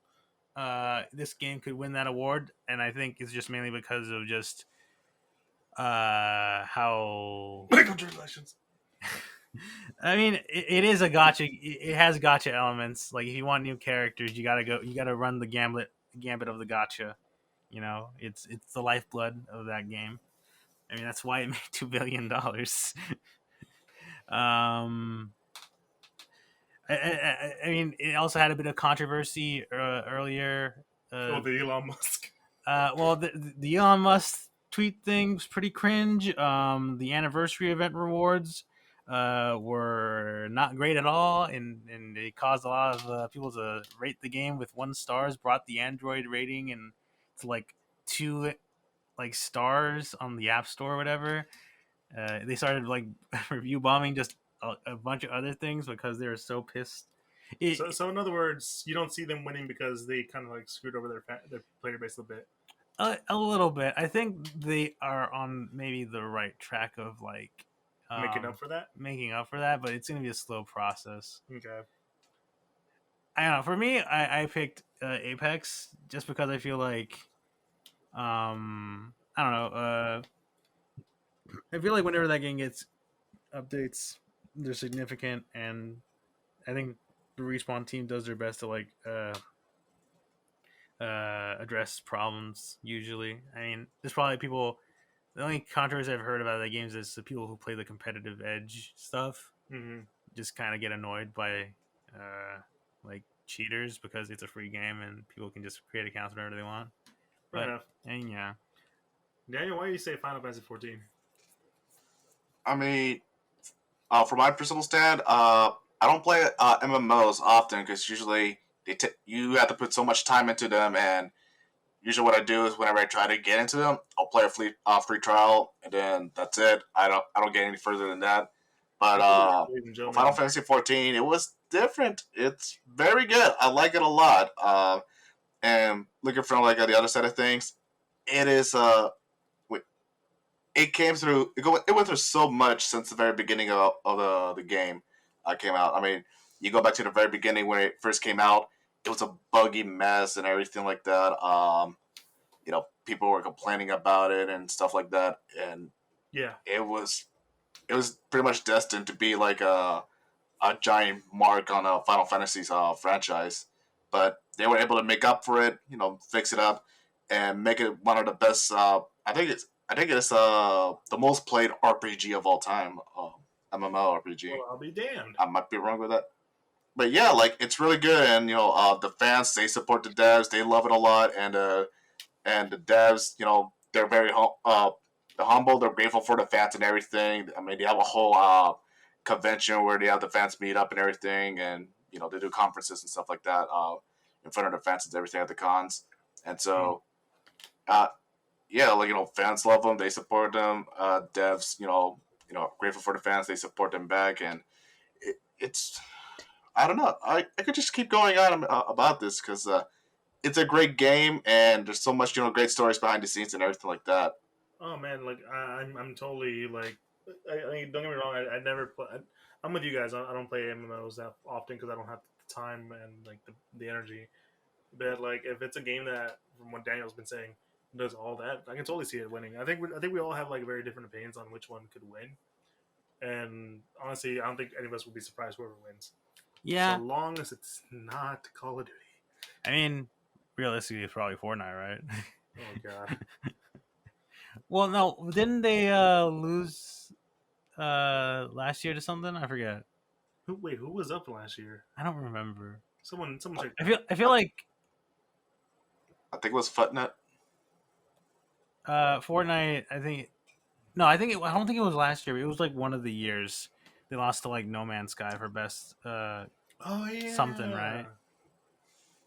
this game could win that award, and I think it's just mainly because of just how congratulations. I mean, it is a gotcha. It has gotcha elements. Like if you want new characters, you gotta run the gambit of the gotcha. It's the lifeblood of that game. I mean, that's why it made $2 billion. um, I mean, it also had a bit of controversy earlier. The Elon Musk. Well, the Elon Musk tweet thing was pretty cringe. The anniversary event rewards were not great at all, and it caused a lot of people to rate the game with 1 stars. Brought the Android rating and to like 2 like stars on the App Store or whatever. They started like review bombing just a bunch of other things because they were so pissed. So in other words, you don't see them winning because they kind of like screwed over their player base a little bit. A little bit. I think they are on maybe the right track of like Making up for that. But it's gonna be a slow process. Okay. I don't know. For me, I picked Apex just because I feel like I don't know. I feel like whenever that game gets updates, they're significant, and I think the Respawn team does their best to like address problems. Usually, I mean, there's probably people. The only controversy I've heard about the games is the people who play the competitive edge stuff just kind of get annoyed by like cheaters because it's a free game and people can just create accounts whenever they want. Fair enough. And yeah, Daniel, why do you say Final Fantasy 14? I mean, from my personal stand, I don't play MMOs often because usually you have to put so much time into them, and usually what I do is whenever I try to get into them, I'll play a free trial, and then that's it. I don't get any further than that. But Final Fantasy 14, it was different. It's very good. I like it a lot. And looking from like the other side of things, it is it came through. It went through so much since the very beginning of the game came out. I mean, you go back to the very beginning when it first came out. It was a buggy mess and everything like that. People were complaining about it and stuff like that. And yeah, it was it was pretty much destined to be like a giant mark on a Final Fantasy's franchise, but they were able to make up for it, fix it up, and make it one of the best. I think it's the most played RPG of all time, MMORPG. Well, I'll be damned. I might be wrong with that, but yeah, like it's really good, and the fans they support the devs, they love it a lot, and the devs, they're very they're humble, they're grateful for the fans and everything. I mean, they have a whole convention where they have the fans meet up and everything, and they do conferences and stuff like that in front of the fans and everything at the cons. And so, uh, yeah, like fans love them, they support them. Devs, grateful for the fans, they support them back, and it's I don't know, I could just keep going on about this because it's a great game, and there's so much great stories behind the scenes and everything like that. Oh man, like I'm totally like, I mean, don't get me wrong, I never play. I'm with you guys. I don't play MMOs that often because I don't have the time and like the energy. But like, if it's a game that, from what Daniel's been saying, does all that, I can totally see it winning. I think we all have like very different opinions on which one could win, and honestly, I don't think any of us would be surprised whoever wins. Yeah, So long as it's not Call of Duty. I mean, realistically, it's probably Fortnite, right? Oh god. Well, no, didn't they lose last year to something? I forget. Who was up last year? I don't remember. Someone check. I feel like I think it was Futnet. Fortnite. I don't think it was last year. But it was like one of the years they lost to like No Man's Sky for best Oh yeah. something, right?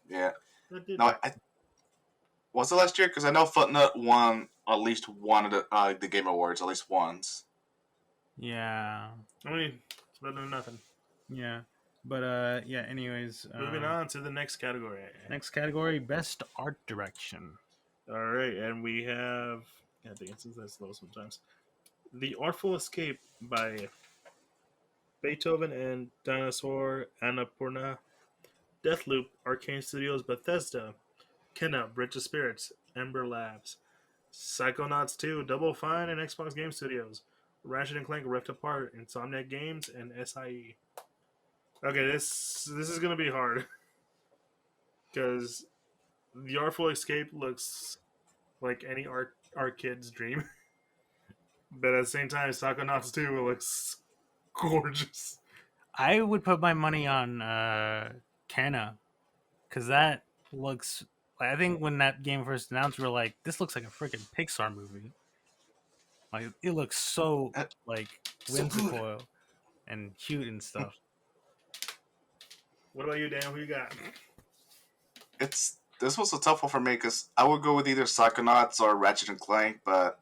Yeah. That did. No, was it last year? Because I know Futnet won at least one of the Game Awards, at least once. Yeah, I mean, it's better than nothing. yeah. But yeah. Anyways, Moving on to the next category. next category: best art direction. All right, and we have. I think it's that slow sometimes. The Artful Escape by Beethoven and Dinosaur Annapurna. Deathloop, Arcane Studios, Bethesda. Kenna, Bridge of Spirits, Ember Labs. Psychonauts 2, Double Fine, and Xbox Game Studios. Ratchet and Clank, Rift Apart, Insomniac Games, and SIE. Okay, this is gonna be hard because the Artful Escape looks like any art kid's dream, but at the same time, Psychonauts 2 looks gorgeous. I would put my money on Kenna because that looks. Like, I think when that game first announced, we were like, "This looks like a freaking Pixar movie." Like it looks so like So whimsical and cute and stuff. What about you, Dan? Who you got? This was a tough one for me because I would go with either Psychonauts or Ratchet and Clank, but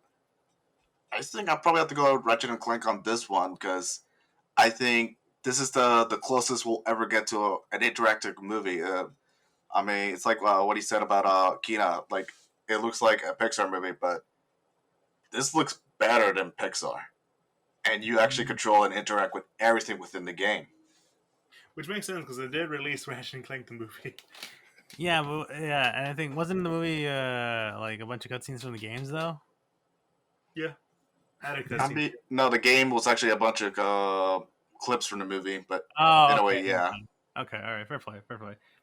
I think I'll probably have to go with Ratchet and Clank on this one because I think this is the closest we'll ever get to an interactive movie. I mean, it's like what he said about Kina. Like, it looks like a Pixar movie, but this looks better than Pixar. And you actually control and interact with everything within the game. Which makes sense because they did release Ratchet and Clank the movie. Yeah, but yeah, and I think wasn't the movie like a bunch of cutscenes from the games though? Yeah, had a I cutscene. mean, no, the game was actually a bunch of clips from the movie, but Oh, in a okay. way, yeah. Okay, all right, fair play.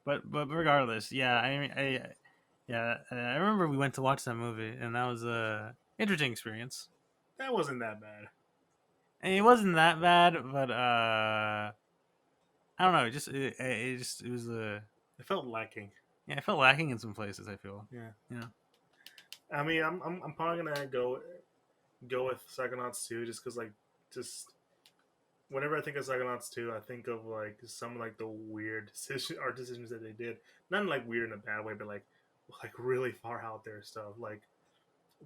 But regardless, yeah, I remember we went to watch that movie, and that was a interesting experience. That wasn't that bad. And it wasn't that bad, but I don't know. It was It felt lacking. yeah, it felt lacking in some places. I feel. Yeah. I mean, I'm probably gonna go with Psychonauts 2 just because just whenever I think of Psychonauts 2, I think of like some like the weird decisions that they did. Not like weird in a bad way, but like really far out there stuff. Like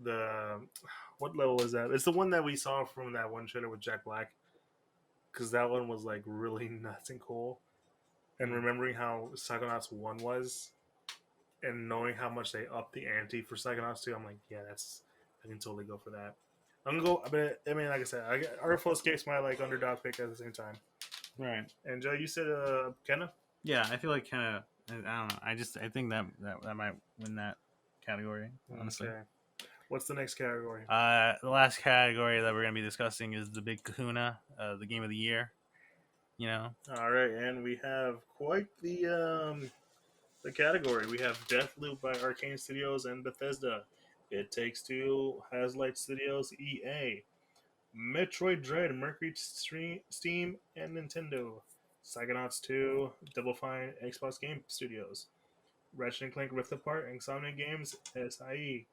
the what level is that? It's the one that we saw from that one trailer with Jack Black, because that one was like really nuts and cool. And remembering how Psychonauts 1 was, and knowing how much they upped the ante for Psychonauts 2, I'm like, yeah, I can totally go for that. I'm gonna go, but I mean, like I said, Artful Escape's my like underdog pick at the same time. Right. And Joe, you said Kenna? Yeah, I feel like kind of. I don't know. I think that might win that category. Honestly. Okay. What's the next category? The last category that we're going to be discussing is the Big Kahuna, the game of the year. You know, All right, and we have quite the category. We have Deathloop by Arcane Studios and Bethesda. It Takes Two, Hazlight Studios, EA. Metroid Dread, Mercury Steam, and Nintendo. Psychonauts 2, Double Fine, Xbox Game Studios. Ratchet and Clank Rift Apart, Insomnia Games, SIE.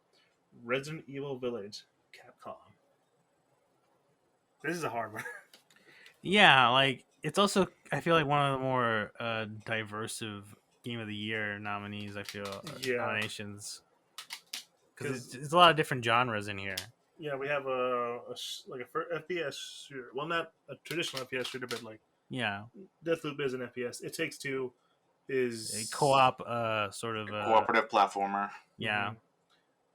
Resident Evil Village, Capcom. This is a hard one. yeah, like it's also I feel like one of the more diverse game of the year nominees. I feel Yeah, nominations because because it's a lot of different genres in here. yeah, we have like a FPS shooter. Well, not a traditional FPS shooter, but like Yeah, Deathloop is an FPS. It Takes Two a is co-op sort of Cooperative platformer. yeah,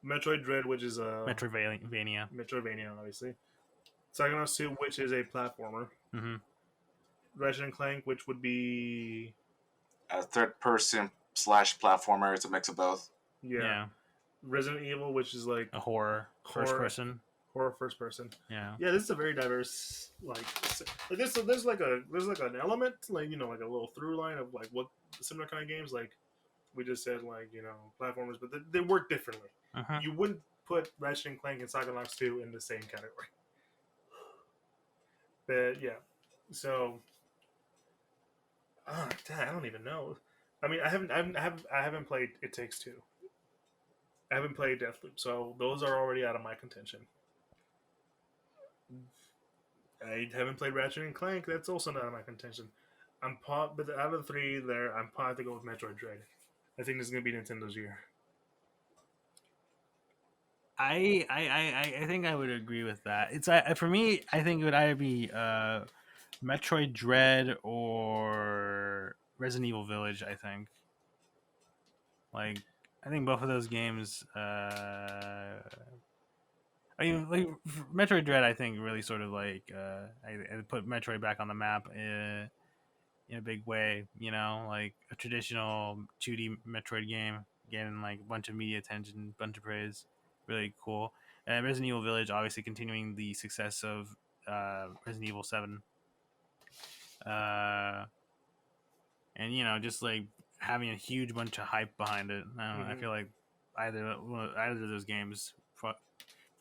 Metroid Dread, which is a Metroidvania. Metroidvania, obviously. Psychonauts 2, which is a platformer. Mm-hmm. Ratchet and Clank, which would be A third person slash platformer. It's a mix of both. yeah. Yeah, Resident Evil, which is like a horror first Horror. person. horror first person. Yeah, Yeah, this is a very diverse there's like an element, like like a little through line of like what similar kind of games, like we just said, like platformers, but they work differently. uh-huh. You wouldn't put Ratchet and Clank and Psychonauts 2 in the same category. But yeah, so I don't even know. I mean, I haven't played It Takes Two. I haven't played Deathloop, so those are already out of my contention. I haven't played Ratchet and Clank. That's also not in my contention. But out of the three there, I'm probably to go with Metroid Dread. I think this is gonna be Nintendo's year. I think I would agree with that. It's for me. I think it would either be Metroid Dread or Resident Evil Village. I think both of those games. I mean, like Metroid Dread, I think really sort of like I put Metroid back on the map in a big way. You know, like a traditional 2D Metroid game, getting like a bunch of media attention, bunch of praise, really cool. And Resident Evil Village, obviously continuing the success of Resident Evil 7, and just like having a huge bunch of hype behind it. I don't know, I feel like either of those games for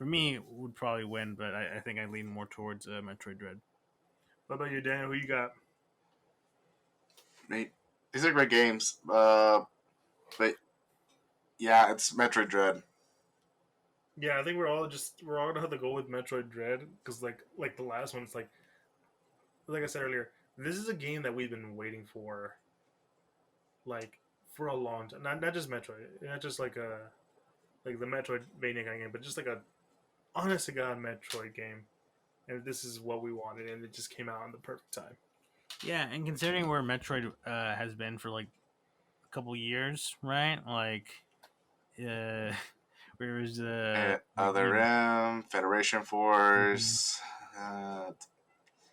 me would probably win, but I think I lean more towards Metroid Dread. What about you, Daniel? Who you got? These are great games. But yeah, it's Metroid Dread. Yeah, I think we're all gonna have to go with Metroid Dread because like the last one, it's like I said earlier, this is a game that we've been waiting for, like for a long time. Not just Metroid, not just like the Metroidvania kind of game, but just like a honest to god Metroid game. And this is what we wanted, and it just came out in the perfect time. Yeah, and considering where Metroid has been for like a couple years, right? Like, where was the Other M, Federation Force. it's I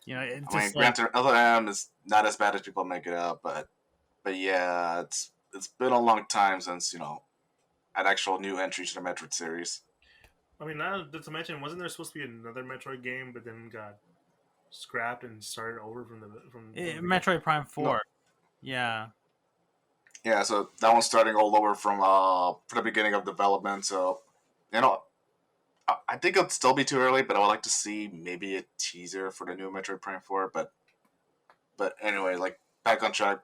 mean, just like granted, Other M is not as bad as people make it up, but yeah, it's been a long time since an actual new entry to the Metroid series. I mean, not to mention, wasn't there supposed to be another Metroid game, but then got scrapped and started over from Metroid Prime 4. No. Yeah. Yeah, so that one's starting all over from the beginning of development. So, I think it'd still be too early, but I would like to see maybe a teaser for the new Metroid Prime 4. But anyway, like back on track.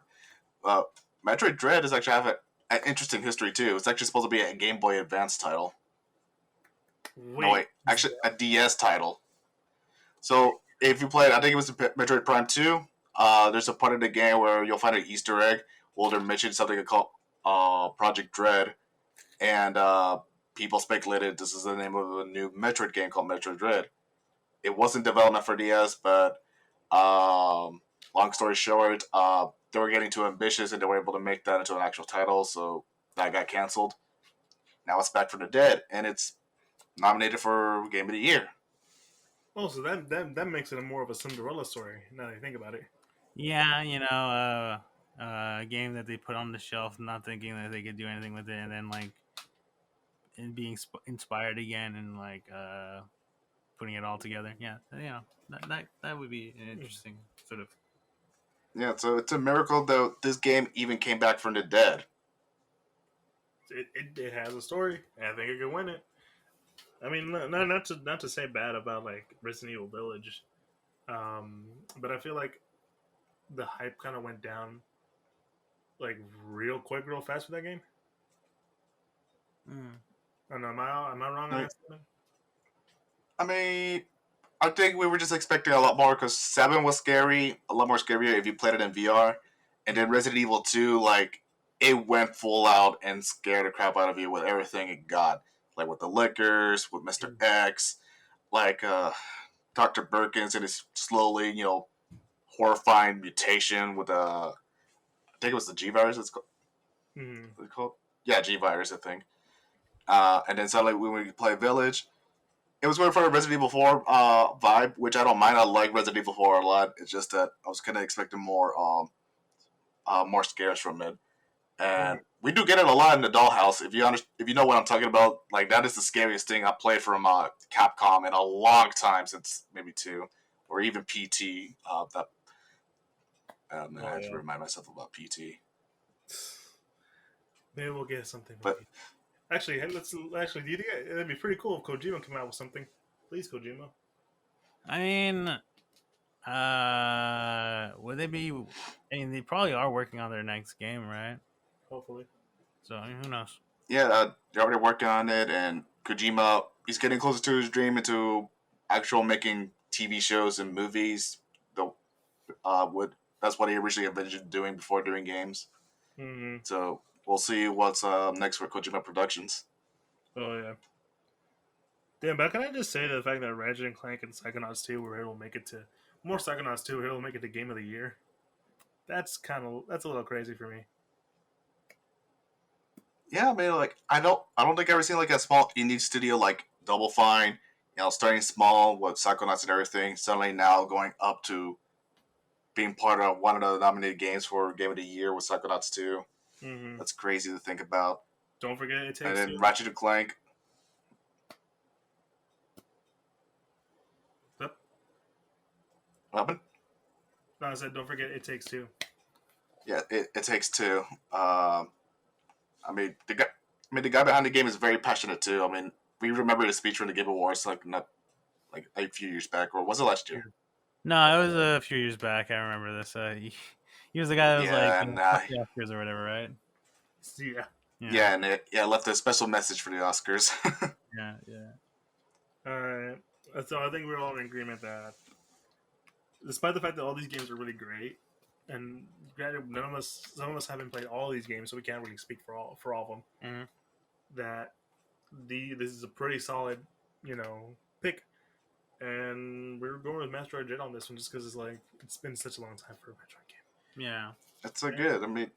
Metroid Dread is actually have an interesting history too. It's actually supposed to be a Game Boy Advance title. Wait, actually a DS title. So if you played, I think it was Metroid Prime 2. There's a part of the game where you'll find an Easter egg. Well, they're mentioning something called Project Dread, and people speculated this is the name of a new Metroid game called Metroid Dread. It wasn't development for DS, but long story short, they were getting too ambitious and they were able to make that into an actual title, so that got canceled. Now it's back from the dead, and it's nominated for Game of the Year. Oh, so that makes it more of a Cinderella story. Now that I think about it. Yeah, a game that they put on the shelf, not thinking that they could do anything with it, and then like and being inspired again and like putting it all together. Yeah, that would be an interesting sort of. Yeah, so it's a miracle though this game even came back from the dead. It has a story, and I think it could win it. I mean, not to say bad about like Resident Evil Village, but I feel like the hype kind of went down like real quick, real fast with that game. Mm. I don't know, am I wrong on Like, that statement? I mean, I think we were just expecting a lot more because 7 was scary, a lot more scarier if you played it in VR. And then Resident Evil 2, like, it went full out and scared the crap out of you with everything it got. Like with the liquors, with Mr. X, like Dr. Birkins and his slowly, horrifying mutation with I think it was the G virus. Mm-hmm. What's it called? Yeah, G virus, I think. And then suddenly when we play Village, it was going for a Resident Evil 4 vibe, which I don't mind. I like Resident Evil 4 a lot. It's just that I was kind of expecting more scares from it, and we do get it a lot in the Dollhouse. If you know what I'm talking about, like that is the scariest thing I played from Capcom in a long time, since maybe 2 or even PT. I had to remind myself about PT. Maybe we'll get something from But you. Actually, do you think it'd be pretty cool if Kojima came out with something? Please, Kojima. I mean, would they be? I mean, they probably are working on their next game, right? Hopefully. So I mean, who knows? yeah, they're already working on it, and Kojima he's getting closer to his dream into actual making TV shows and movies. The would That's what he originally envisioned doing before doing games. Mm-hmm. So we'll see what's next for Kojima Productions. Oh yeah. Damn, but can I just say the fact that Ratchet and Clank and Psychonauts 2 were able to make it to more Psychonauts 2 were able to make it to Game of the Year? That's a little crazy for me. Yeah, I mean, like I don't think I've ever seen like a small indie studio like Double Fine, starting small with Psychonauts and everything, suddenly now going up to being part of one of the nominated games for Game of the Year with Psychonauts 2. Mm-hmm. That's crazy to think about. Don't forget It And Takes then Two. Ratchet and Clank. Yep. What happened? No, I said don't forget It Takes Two. Yeah, it takes two. The guy behind the game is very passionate too. I mean, we remember his speech from the Game Awards like not like a few years back, or was it last year? No, it was a few years back. I remember this. He was the guy that was like, Yeah, and fuck the Oscars or whatever, right? Yeah. yeah, and it left a special message for the Oscars. Yeah. All right. So I think we're all in agreement that, despite the fact that all these games are really great, and granted, some of us haven't played all these games, so we can't really speak for all of them. Mm-hmm. That this is a pretty solid, pick, and we're going with Metroid Dread on this one just because it's been such a long time for a Metroid game. Yeah. That's so good. I mean,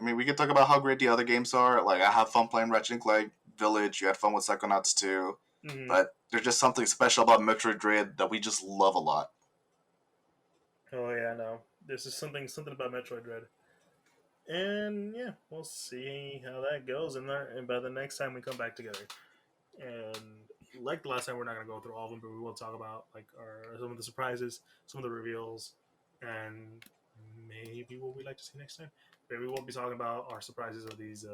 we could talk about how great the other games are. Like, I have fun playing Ratchet and Clank Village. You had fun with Psychonauts 2. Mm-hmm. But there's just something special about Metroid Dread that we just love a lot. Oh yeah, no. There's just something about Metroid Dread. And yeah, we'll see how that goes. And by the next time we come back together, and like the last time, we're not gonna go through all of them, but we will talk about like some of the surprises, some of the reveals, and maybe what we'd like to see next time. But we won't be talking about our surprises of these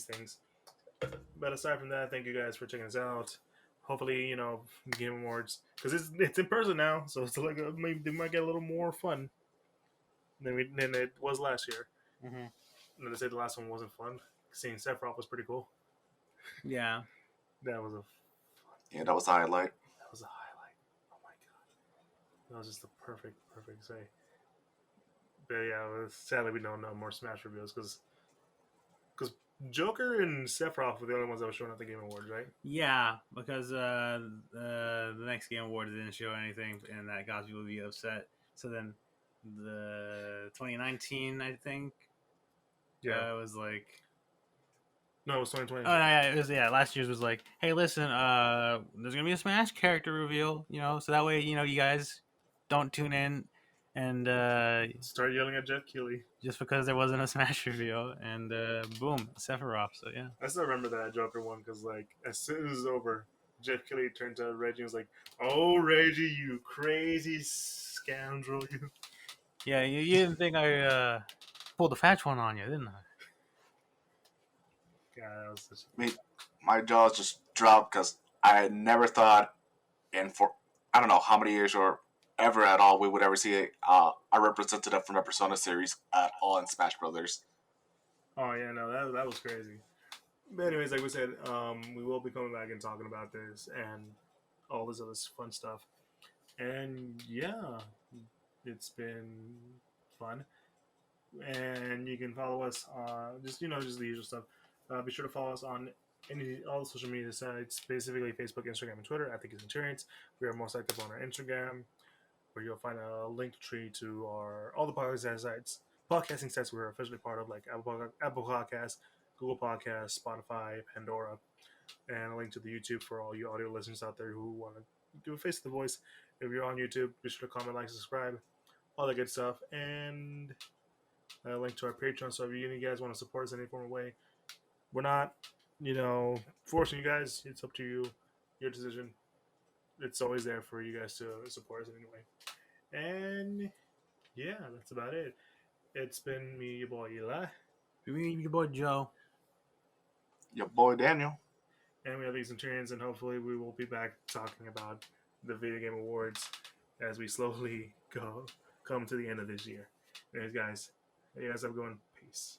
things. But aside from that, thank you guys for checking us out. Hopefully, Game Awards, because it's in person now, so it's like maybe they might get a little more fun than it was last year. Mm-hmm. And to say the last one wasn't fun, seeing Sephiroth was pretty cool. Yeah. That was That was the highlight. that was a highlight. Oh my god, that was just the perfect say. But yeah, sadly we don't know more Smash reveals because Joker and Sephiroth were the only ones that were showing at the Game Awards, right? Yeah, because the next Game Awards didn't show anything, and that got people to be upset. So then the 2019, I think, was like. No, it was 2020. Oh yeah, it was last year's was like, hey, listen, there's gonna be a Smash character reveal, so that way you guys don't tune in and Start yelling at Jeff Keighley. just because there wasn't a Smash reveal, and boom, Sephiroth. So yeah. I still remember that Joker one because, like, as soon as it was over, Jeff Keighley turned to Reggie and was like, "Oh, Reggie, you crazy scoundrel, you!" Yeah, you didn't think I pulled the fat one on you, didn't I? God, that was such. I mean, my jaws just dropped because I never thought for I don't know how many years or ever at all we would ever see a representative from the Persona series at all in Smash Brothers. Oh yeah, no, that was crazy. But anyways, like we said, we will be coming back and talking about this and all this other fun stuff. And yeah, it's been fun. And you can follow us just the usual stuff. Be sure to follow us on all the social media sites, specifically Facebook, Instagram, and Twitter at the Geek Centurions. We are most active on our Instagram, where you'll find a link tree to all the podcasting sites we're officially part of, like Apple Podcasts, Google Podcasts, Spotify, Pandora, and a link to the YouTube for all you audio listeners out there who want to do a face to the voice. If you're on YouTube, be sure to comment, like, subscribe, all that good stuff, and a link to our Patreon. So if you guys want to support us in any form of way, we're not, forcing you guys. It's up to you, your decision. It's always there for you guys to support us in any way. And yeah, that's about it. It's been me, your boy Eli, Your boy Joe. Your boy Daniel. and we have these Centurions, and hopefully we will be back talking about the video game awards as we slowly come to the end of this year. Anyways, guys, you guys have a good one. Peace.